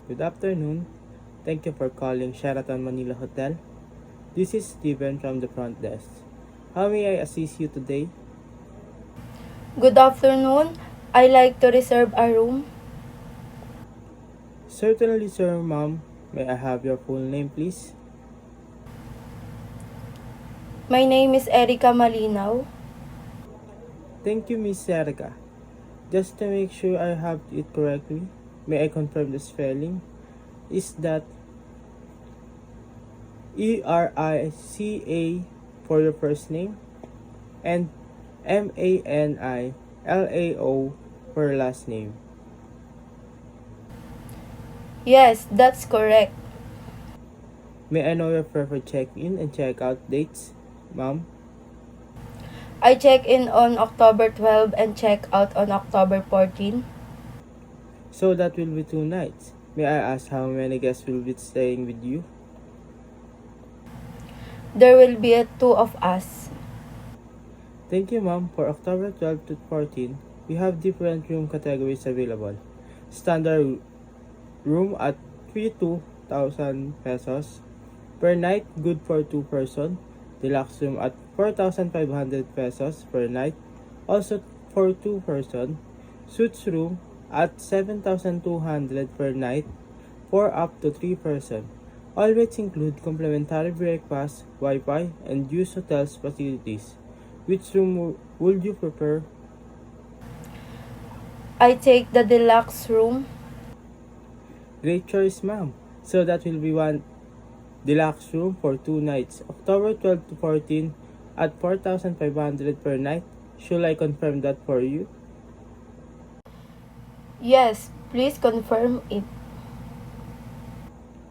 Good afternoon. Thank you for calling Sheraton Manila Hotel. This is Steven from the front desk. How may I assist you today? Good afternoon. I like to reserve a room. Certainly, sir, ma'am. May I have your full name, please? My name is Erica Malinaw. Thank you, Miss Erica. Just to make sure I have it correctly, may I confirm the spelling? Is that Erica for your first name and Manilao for your last name? Yes, that's correct. May I know your preferred check-in and check-out dates, ma'am? I check in on October 12 and check out on October 14. So that will be 2 nights. May I ask how many guests will be staying with you? There will be two of us. Thank you, ma'am. For October 12 to 14, we have different room categories available. Standard room at 32,000 pesos per night, good for 2 person. Deluxe room at 4,500 pesos per night, also for 2 person. Suites room at 7,200 per night, for up to 3 person. All rates include complimentary breakfast, Wi-Fi, and use hotels facilities. Which room would you prefer? I take the deluxe room. Great choice, ma'am. So that will be one deluxe room for 2 nights, October 12 to 14 at 4,500 per night. Should I confirm that for you? Yes, please confirm it.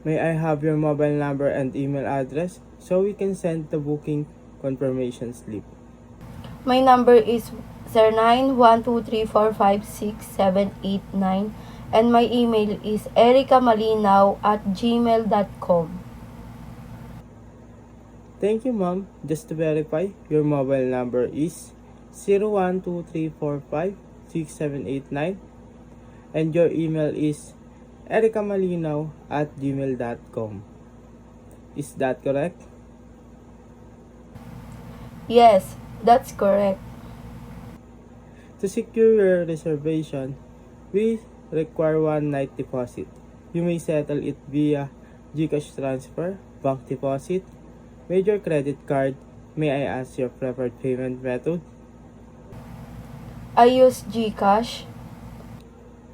May I have your mobile number and email address so we can send the booking confirmation slip? My number is 0912345678 and my email is ericamalinaw@gmail.com. Thank you, ma'am. Just to verify, your mobile number is 0123456789 and your email is ericamalinaw@gmail.com. Is that correct? Yes, that's correct. To secure your reservation, we require 1 night deposit. You may settle it via GCash transfer, bank deposit, major credit card. May I ask your preferred payment method? I use GCash.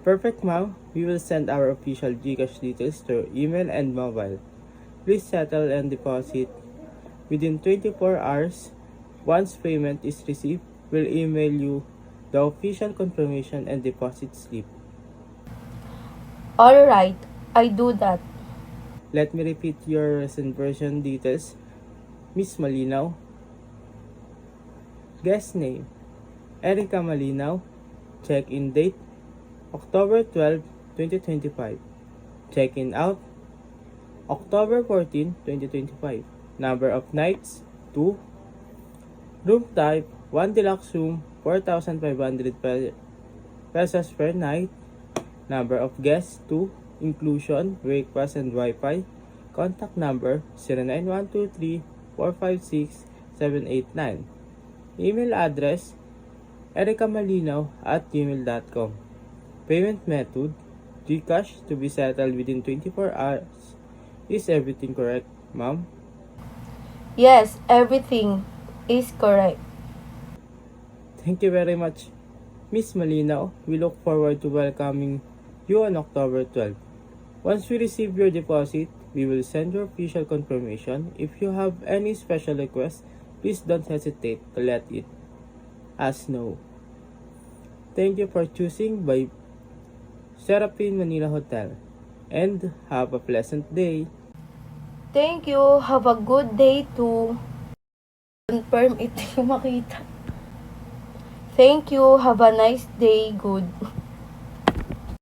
Perfect, ma'am. We will send our official GCash details to your email and mobile. Please settle and deposit within 24 hours. Once payment is received, we'll email you the official confirmation and deposit slip. Alright, I do that. Let me repeat your reservation details. Miss Malinaw. Guest name, Erica Malinaw. Check-in date, October 12, 2025. Check-in out, October 14, 2025. Number of nights, 2. Room type, 1 deluxe room, 4,500 pesos per night. Number of guests, 2. Inclusion, breakfast and Wi-Fi. Contact number, 09123456789. Email address, ericamalinaw@gmail.com. Payment method, GCash to be settled within 24 hours. Is everything correct, ma'am? Yes, everything is correct. Thank you very much, Miss Malinaw. We look forward to welcoming you on October 12. Once we receive your deposit, we will send your official confirmation. If you have any special requests, please don't hesitate to let us know. Thank you for choosing by Serapin Manila Hotel and have a pleasant day. Thank you. Have a good day too. Confirm it yung makita. Thank you. Have a nice day. Good.